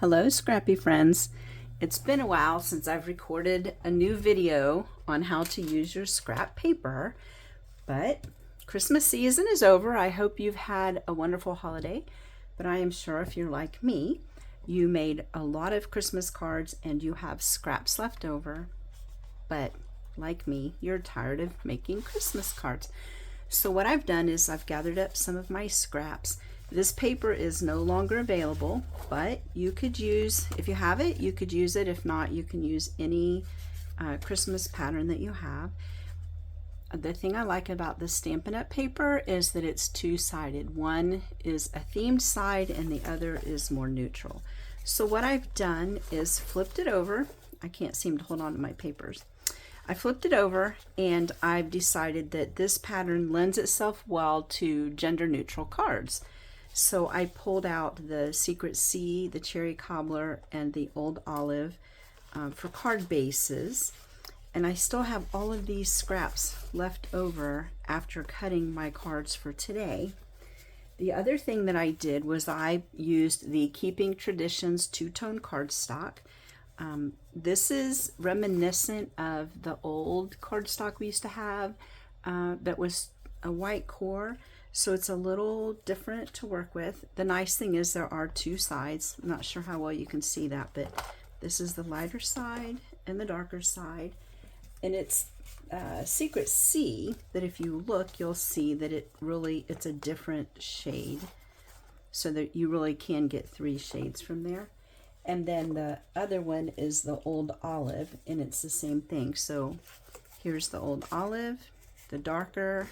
Hello, scrappy friends. It's been a while since I've recorded a new video on how to use your scrap paper, but Christmas season is over. I hope you've had a wonderful holiday, but I am sure if you're like me, you made a lot of Christmas cards and you have scraps left over, but like me, you're tired of making Christmas cards. So what I've done is I've gathered up some of my scraps. This paper is no longer available, but you could use, if you have it, you could use it. If not, you can use any Christmas pattern that you have. The thing I like about the Stampin' Up! Paper is that it's two-sided. One is a themed side and the other is more neutral. So what I've done is flipped it over. I can't seem to hold on to my papers. I flipped it over and I've decided that this pattern lends itself well to gender neutral cards. So I pulled out the Secret C, the Cherry Cobbler, and the Old Olive for card bases. And I still have all of these scraps left over after cutting my cards for today. The other thing that I did was I used the Keeping Traditions two-tone cardstock. This is reminiscent of the old cardstock we used to have that was a white core. So it's a little different to work with. The nice thing is there are two sides. I'm not sure how well you can see that, but this is the lighter side and the darker side. And it's Secret C that if you look, you'll see that it's a different shade. So that you really can get three shades from there. And then the other one is the Old Olive, and it's the same thing. So here's the Old Olive, the darker,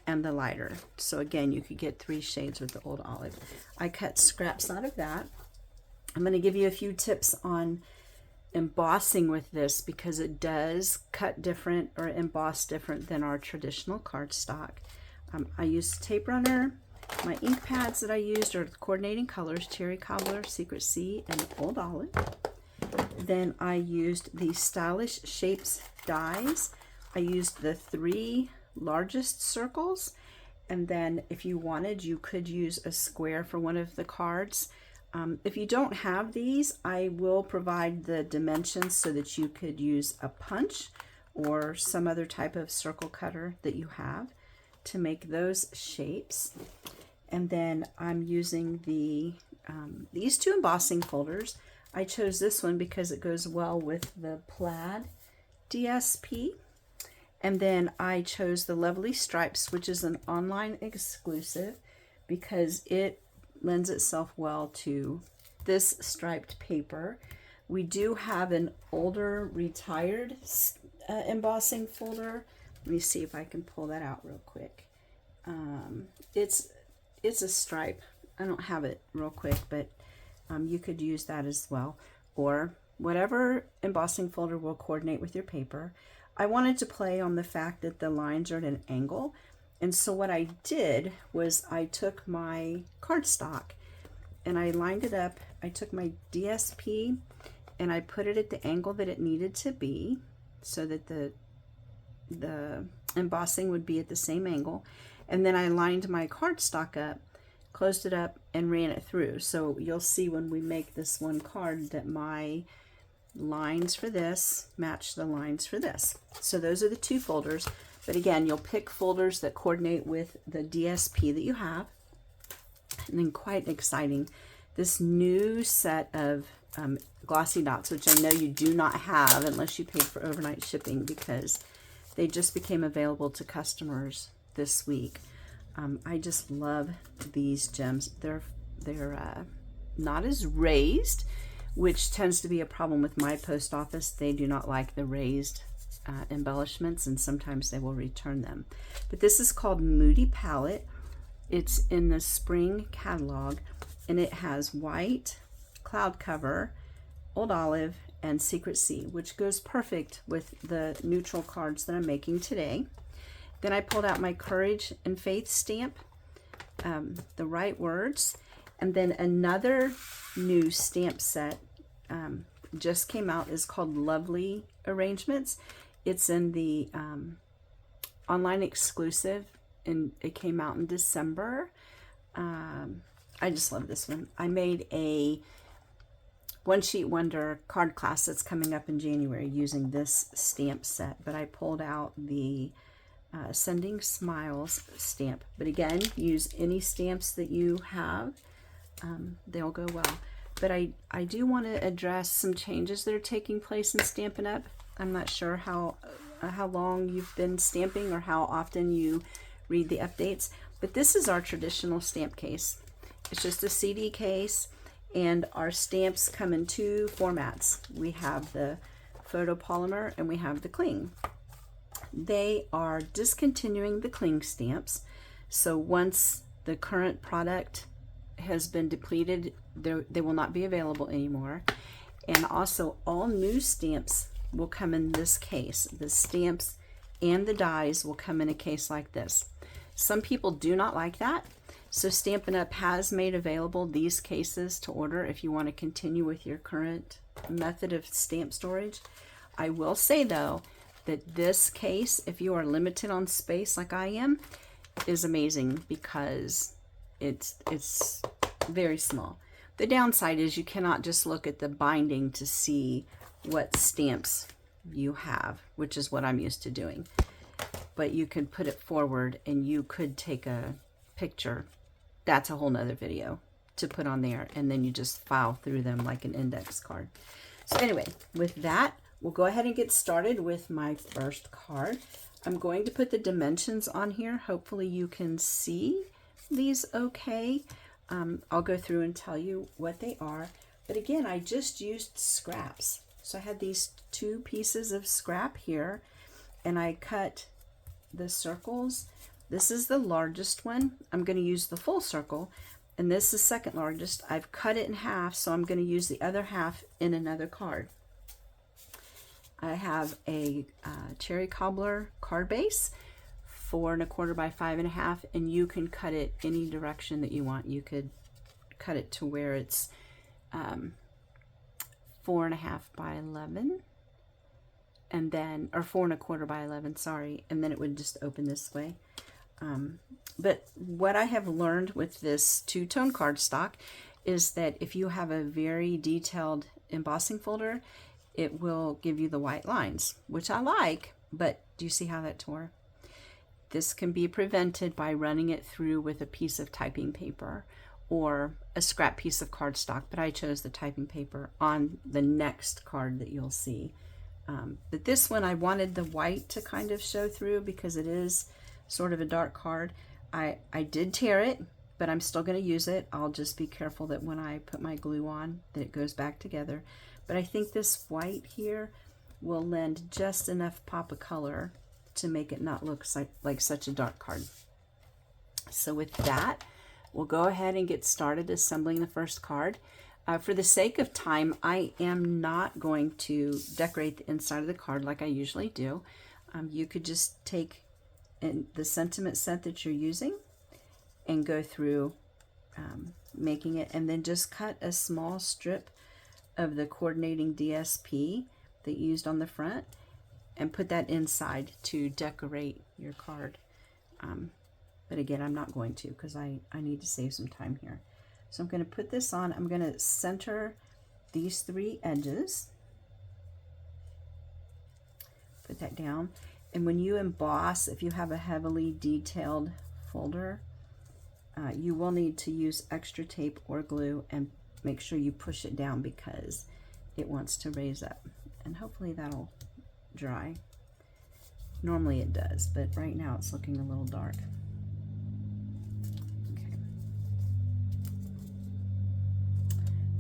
and the lighter. So again, you could get three shades with the Old Olive. I cut scraps out of that. I'm going to give you a few tips on embossing with this because it does cut different or emboss different than our traditional cardstock. I used tape runner. My ink pads that I used are the coordinating colors, Cherry Cobbler, Secret C, and Old Olive. Then I used the Stylish Shapes dies. I used the 3 largest circles, and then if you wanted, you could use a square for one of the cards. If you don't have these, I will provide the dimensions so that you could use a punch or some other type of circle cutter that you have to make those shapes. And then I'm using these two embossing folders. I chose this one because it goes well with the plaid DSP. And then I chose the Lovely Stripes, which is an online exclusive because it lends itself well to this striped paper. We do have an older retired embossing folder. Let me see if I can pull that out real quick. It's a stripe. I don't have it real quick, but you could use that as well, or whatever embossing folder will coordinate with your paper. I wanted to play on the fact that the lines are at an angle, and so what I did was I took my cardstock and I lined it up. I took my DSP and I put it at the angle that it needed to be so that the embossing would be at the same angle. And then I lined my cardstock up, closed it up, and ran it through. So you'll see when we make this one card that my lines for this match the lines for this. So those are the two folders. But again, you'll pick folders that coordinate with the DSP that you have. And then quite exciting, this new set of glossy dots, which I know you do not have unless you paid for overnight shipping because they just became available to customers this week. I just love these gems. They're not as raised, which tends to be a problem with my post office. They do not like the raised embellishments, and sometimes they will return them. But this is called Moody Palette. It's in the spring catalog, and it has white, cloud cover, Old Olive, and Secret C, which goes perfect with the neutral cards that I'm making today. Then I pulled out my Courage and Faith stamp, the right words, and then another new stamp set just came out, is called Lovely Arrangements. It's in the online exclusive, and it came out in December. I just love this one. I made a One Sheet Wonder card class that's coming up in January using this stamp set, but I pulled out the Sending Smiles stamp. But again, use any stamps that you have. They'll go well. But I do want to address some changes that are taking place in Stampin' Up. I'm not sure how long you've been stamping or how often you read the updates, but this is our traditional stamp case. It's just a CD case, and our stamps come in two formats. We have the photopolymer and we have the cling. They are discontinuing the cling stamps, so once the current product has been depleted, they will not be available anymore. And also all new stamps will come in this case. The stamps and the dies will come in a case like this. Some people do not like that, so Stampin' Up! Has made available these cases to order if you want to continue with your current method of stamp storage. I will say though that this case, if you are limited on space like I am, is amazing because it's very small. The downside is you cannot just look at the binding to see what stamps you have, which is what I'm used to doing. But you can put it forward and you could take a picture. That's a whole nother video to put on there, and then you just file through them like an index card. So anyway, with that, we'll go ahead and get started with my first card. I'm going to put the dimensions on here. Hopefully you can see these okay. I'll go through and tell you what they are. But again, I just used scraps. So I had these two pieces of scrap here, and I cut the circles. This is the largest one. I'm going to use the full circle, and this is second largest. I've cut it in half, so I'm going to use the other half in another card. I have a cherry cobbler card base, 4 1/4 by 5 1/2, and you can cut it any direction that you want. You could cut it to where it's 4 1/2 by 11, and then, or 4 1/4 by 11, sorry, and then it would just open this way. But what I have learned with this two-tone cardstock is that if you have a very detailed embossing folder, it will give you the white lines, which I like, but do you see how that tore? This can be prevented by running it through with a piece of typing paper or a scrap piece of cardstock, but I chose the typing paper on the next card that you'll see. But this one, I wanted the white to kind of show through because it is sort of a dark card. I did tear it, but I'm still going to use it. I'll just be careful that when I put my glue on that it goes back together. But I think this white here will lend just enough pop of color to make it not look like such a dark card. So with that, we'll go ahead and get started assembling the first card. For the sake of time, I am not going to decorate the inside of the card like I usually do. You could just take the sentiment set that you're using and go through making it, and then just cut a small strip of the coordinating DSP that you used on the front and put that inside to decorate your card. But again, I'm not going to because I need to save some time here. So I'm going to put this on. I'm going to center these 3 edges. Put that down. And when you emboss, if you have a heavily detailed folder, you will need to use extra tape or glue and make sure you push it down because it wants to raise up. And hopefully that'll dry. Normally it does, but right now it's looking a little dark. Okay.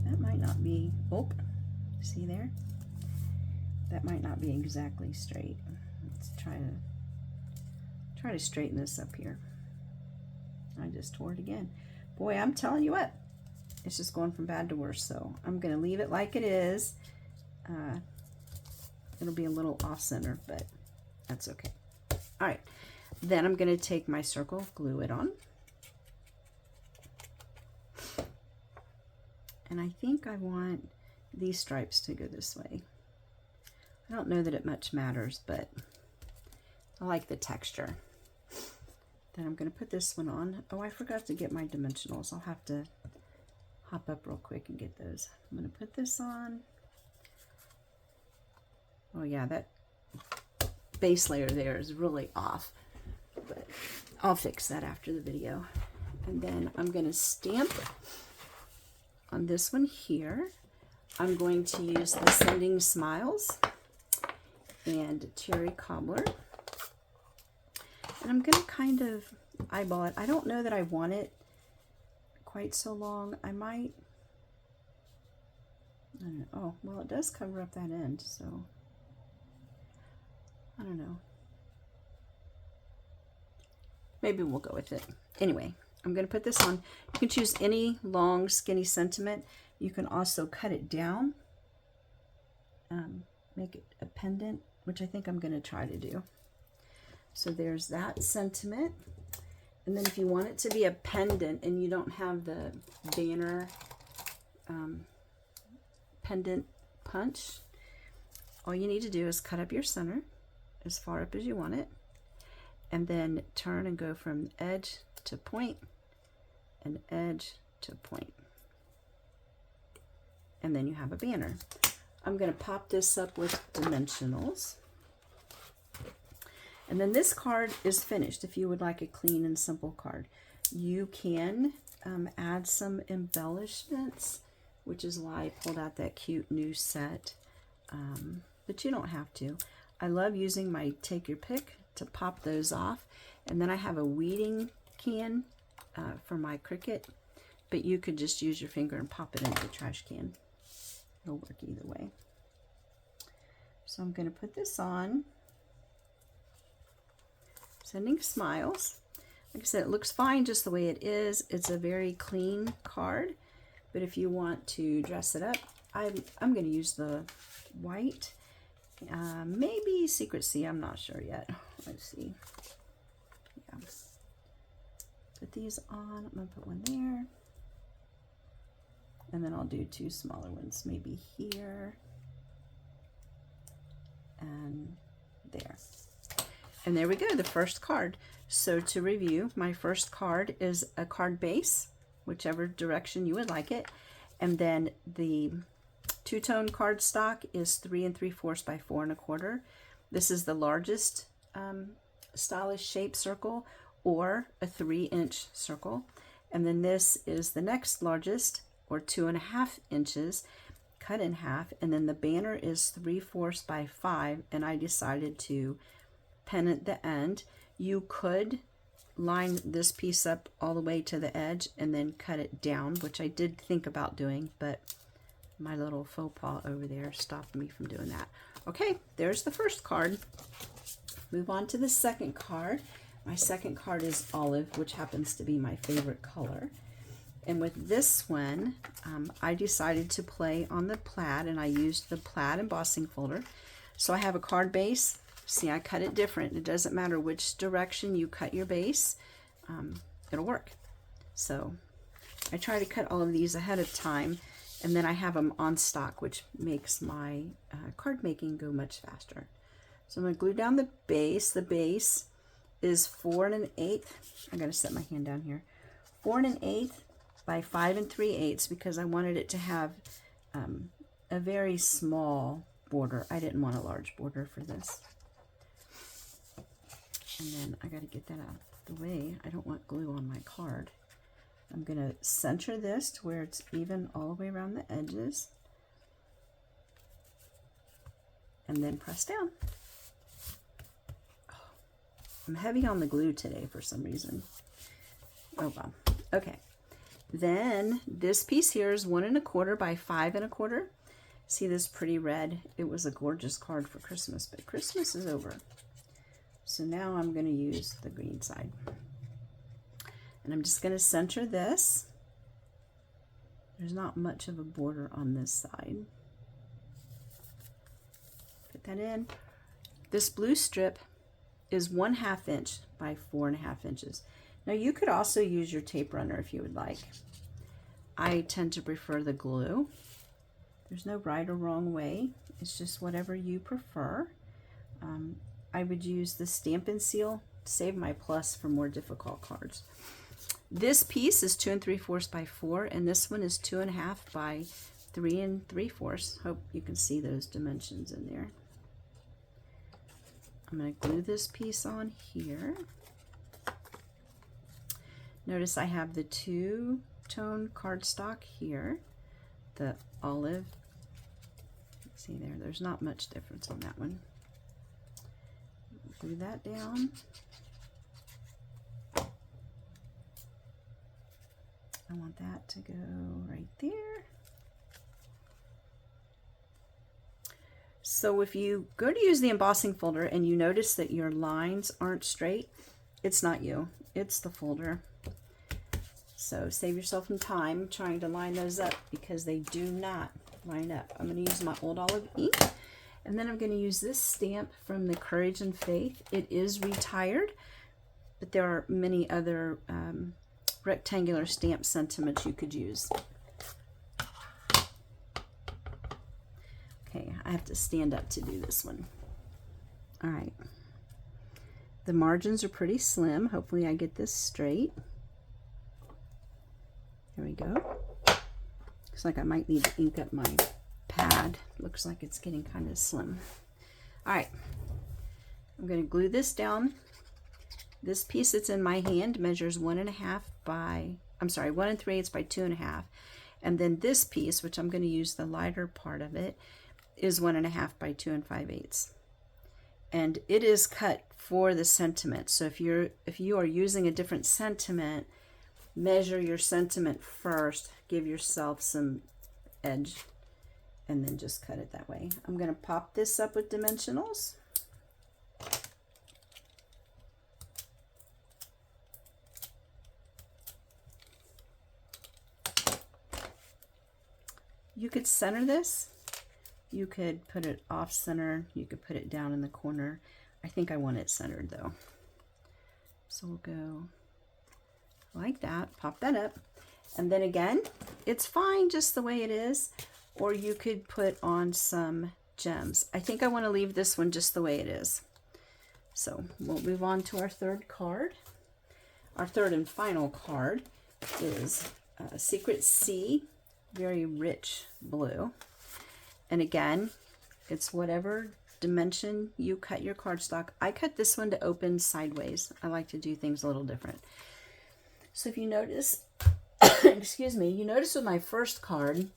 That might not be, oh, see there? That might not be exactly straight. Let's try to straighten this up here. I just tore it again. Boy, I'm telling you what, it's just going from bad to worse, so I'm going to leave it like it is. It'll be a little off-center, but that's okay. All right, then I'm going to take my circle, glue it on. And I think I want these stripes to go this way. I don't know that it much matters, but I like the texture. Then I'm going to put this one on. Oh, I forgot to get my dimensionals. I'll hop up real quick and get those. I'm going to put this on. Oh yeah, that base layer there is really off, but I'll fix that after the video. And then I'm going to stamp on this one here. I'm going to use the Sending Smiles and Cherry Cobbler. And I'm going to kind of eyeball it. I don't know that I want it quite so long. I might, I don't know. Oh, well, it does cover up that end, so I don't know. Maybe we'll go with it. Anyway, I'm going to put this on. You can choose any long, skinny sentiment. You can also cut it down, make it a pendant, which I think I'm going to try to do. So there's that sentiment. And then if you want it to be a pendant and you don't have the banner pendant punch, all you need to do is cut up your center as far up as you want it, and then turn and go from edge to point and edge to point. And then you have a banner. I'm going to pop this up with dimensionals. And then this card is finished. If you would like a clean and simple card, you can add some embellishments, which is why I pulled out that cute new set. But you don't have to. I love using my take your pick to pop those off. And then I have a weeding can for my Cricut, but you could just use your finger and pop it into the trash can. It'll work either way. So I'm going to put this on. Sending Smiles. Like I said, it looks fine just the way it is. It's a very clean card, but if you want to dress it up, I'm going to use the white. Maybe Secret Sea, I'm not sure yet. Let's see. Yeah. Put these on. I'm going to put one there. And then I'll do two smaller ones, maybe here and there. And there we go, the first card. So to review, my first card is a card base, whichever direction you would like it. And then the two-tone cardstock is 3 3/4 by 4 1/4. This is the largest stylish shape circle, or a 3-inch circle. And then this is the next largest, or 2.5 inches, cut in half. And then the banner is 3/4 by 5, and I decided to pennant the end. You could line this piece up all the way to the edge and then cut it down, which I did think about doing, but my little faux pas over there stopped me from doing that. Okay, there's the first card. Move on to the second card. My second card is olive, which happens to be my favorite color. And with this one, I decided to play on the plaid, and I used the plaid embossing folder. So I have a card base. See, I cut it different. It doesn't matter which direction you cut your base, it'll work. So I try to cut all of these ahead of time, and then I have them on stock, which makes my card making go much faster. So I'm going to glue down the base. The base is 4 1/8. I got to set my hand down here. 4 1/8 by 5 3/8, because I wanted it to have a very small border. I didn't want a large border for this. And then I got to get that out of the way. I don't want glue on my card. I'm going to center this to where it's even all the way around the edges. And then press down. Oh, I'm heavy on the glue today for some reason. Oh well. Okay. Then this piece here is 1 1/4 by 5 1/4. See this pretty red? It was a gorgeous card for Christmas, but Christmas is over. So now I'm going to use the green side. And I'm just going to center this. There's not much of a border on this side. Put that in. This blue strip is 1/2 inch by 4 1/2 inches. Now you could also use your tape runner if you would like. I tend to prefer the glue. There's no right or wrong way. It's just whatever you prefer. I would use the Stamp and Seal, save my plus for more difficult cards. This piece is 2 3/4 by 4, and this one is 2.5 by 3 3/4. Hope you can see those dimensions in there. I'm going to glue this piece on here. Notice I have the two-tone cardstock here, the olive. See there, there's not much difference on that one. Glue that down. I want that to go right there. So if you go to use the embossing folder and you notice that your lines aren't straight, it's not you, it's the folder. So save yourself some time trying to line those up because they do not line up. I'm going to use my old olive ink, and then I'm going to use this stamp from the Courage and Faith. It is retired, but there are many other rectangular stamp sentiments you could use. Okay, I have to stand up to do this one. All right. The margins are pretty slim. Hopefully I get this straight. There we go. Looks like I might need to ink up my pad. Looks like it's getting kind of slim. All right. I'm going to glue this down. This piece that's in my hand measures 1.5 by, 1 3/8 by 2.5. And then this piece, which I'm going to use the lighter part of it, is 1.5 by 2 5/8. And it is cut for the sentiment. So if you are using a different sentiment, measure your sentiment first, give yourself some edge, and then just cut it that way. I'm going to pop this up with dimensionals. You could center this. You could put it off center. You could put it down in the corner. I think I want it centered though. So we'll go like that, pop that up. And then again, it's fine just the way it is. Or you could put on some gems. I think I want to leave this one just the way it is. So we'll move on to our third card. Our third and final card is Secret Sea, very rich blue. And again, it's whatever dimension you cut your cardstock. I cut this one to open sideways. I like to do things a little different. So if you notice, excuse me, you notice with my first card,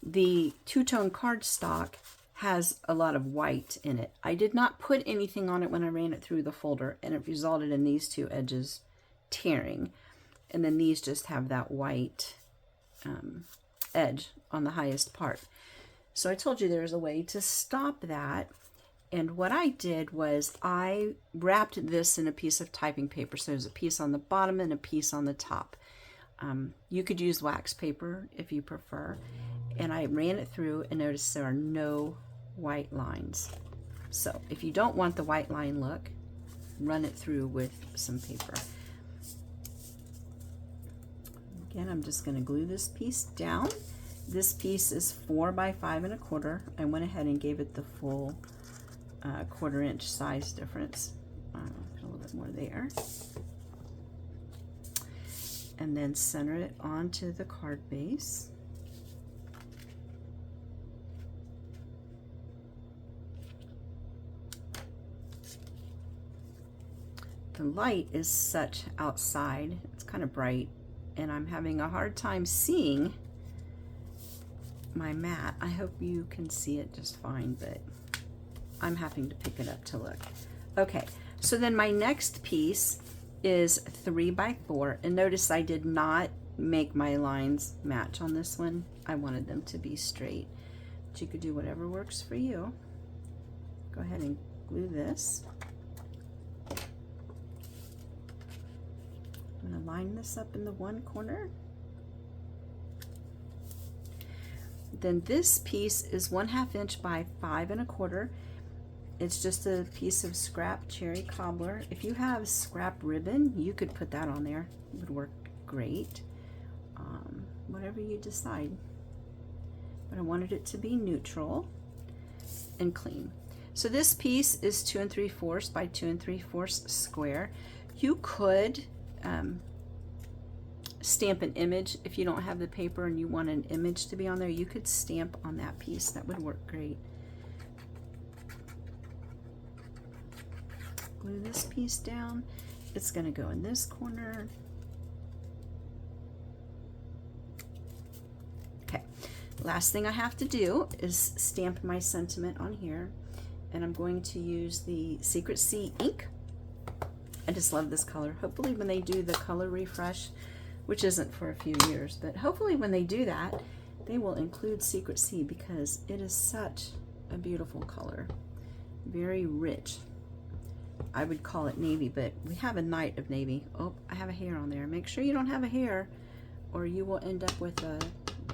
the two-tone cardstock has a lot of white in it. I did not put anything on it when I ran it through the folder, and it resulted in these two edges tearing. And then these just have that white edge on the highest part. So I told you there's a way to stop that. And what I did was I wrapped this in a piece of typing paper. So there's a piece on the bottom and a piece on the top. You could use wax paper if you prefer. And I ran it through and noticed there are no white lines. So if you don't want the white line look, run it through with some paper. Again, I'm just going to glue this piece down. This piece is 4 by 5 1/4. I went ahead and gave it the full 1/4 inch size difference. Put a little bit more there. And then center it onto the card base. The light is such outside, it's kind of bright, and I'm having a hard time seeing my mat. I hope you can see it just fine, but I'm having to pick it up to look. Okay, so then my next piece is 3 by 4, and notice I did not make my lines match on this one. I wanted them to be straight, but you could do whatever works for you. Go ahead and glue this. I'm going to line this up in the one corner. Then this piece is 1/2 inch by 5 1/4. It's just a piece of scrap cherry cobbler. If you have scrap ribbon, you could put that on there. It would work great. Whatever you decide. But I wanted it to be neutral and clean. So this piece is 2 3/4 by 2 3/4 square. You could stamp an image. If you don't have the paper and you want an image to be on there, you could stamp on that piece. That would work great. Glue this piece down. It's going to go in this corner. Okay, last thing I have to do is stamp my sentiment on here, and I'm going to use the Secret Sea ink. I just love this color. Hopefully when they do the color refresh, which isn't for a few years, but hopefully when they do that, they will include Secret Sea, because it is such a beautiful color. Very rich. I would call it navy, but we have a night of navy. Oh, I have a hair on there. Make sure you don't have a hair, or you will end up with a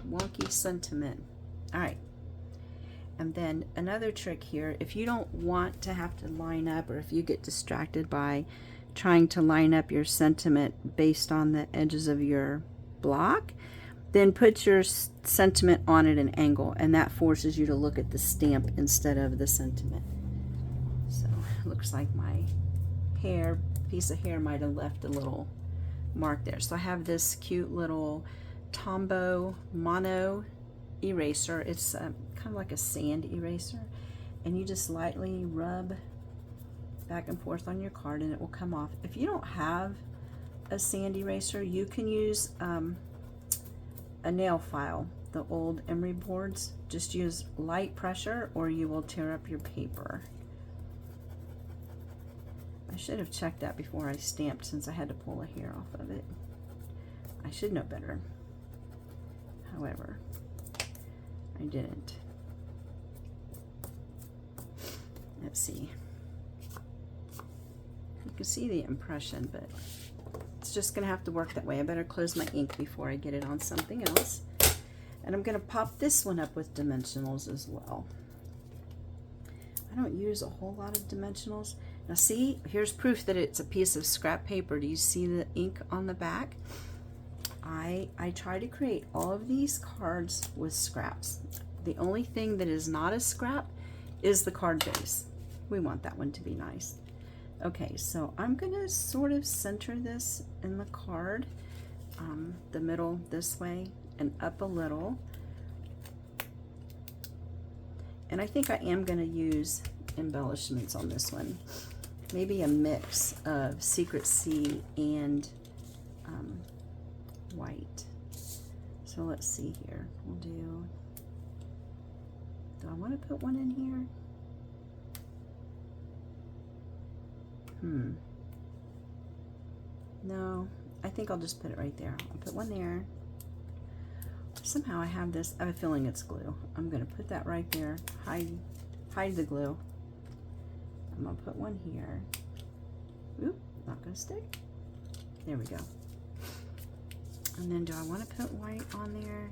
wonky sentiment. All right. And then another trick here, if you don't want to have to line up, or if you get distracted by trying to line up your sentiment based on the edges of your block, then put your sentiment on at an angle, and that forces you to look at the stamp instead of the sentiment. So it looks like my piece of hair might have left a little mark there. So I have this cute little Tombow mono eraser. It's kind of like a sand eraser, and you just lightly rub back and forth on your card and it will come off. If you don't have a sand eraser, you can use a nail file, the old emery boards. Just use light pressure or you will tear up your paper. I should have checked that before I stamped, since I had to pull a hair off of it. I should know better. However, I didn't. Let's see. You can see the impression, but it's just gonna have to work that way. I better close my ink before I get it on something else. And I'm gonna pop this one up with dimensionals as well. I don't use a whole lot of dimensionals. Now see, here's proof that it's a piece of scrap paper. Do you see the ink on the back? I try to create all of these cards with scraps. The only thing that is not a scrap is the card base. We want that one to be nice. Okay, so I'm gonna sort of center this in the card, the middle this way and up a little. And I think I am gonna use embellishments on this one. Maybe a mix of Secret Sea and white. So let's see here. We'll do I want to put one in here? No, I think I'll just put it right there. I'll put one there. Somehow I have this, I have a feeling it's glue. I'm going to put that right there, hide the glue. I'm going to put one here. Oop, not going to stick. There we go. And then do I want to put white on there?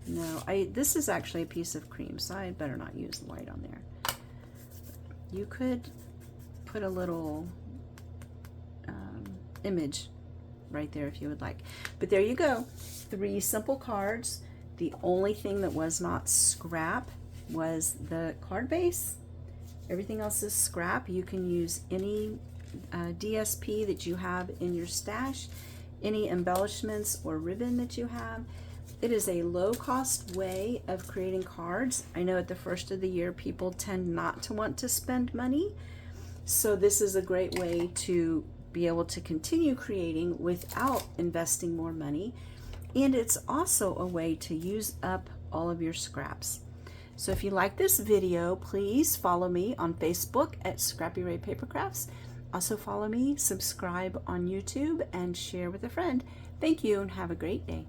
No, this is actually a piece of cream, so I better not use the white on there. You could put a little image right there if you would like. But there you go. 3 simple cards. The only thing that was not scrap was the card base. Everything else is scrap. You can use any DSP that you have in your stash, any embellishments or ribbon that you have. It is a low-cost way of creating cards. I know at the first of the year people tend not to want to spend money, so this is a great way to be able to continue creating without investing more money, and it's also a way to use up all of your scraps. So if you like this video, please follow me on Facebook at Scrappy Ray Papercrafts. Also follow me, subscribe on YouTube, and share with a friend. Thank you and have a great day.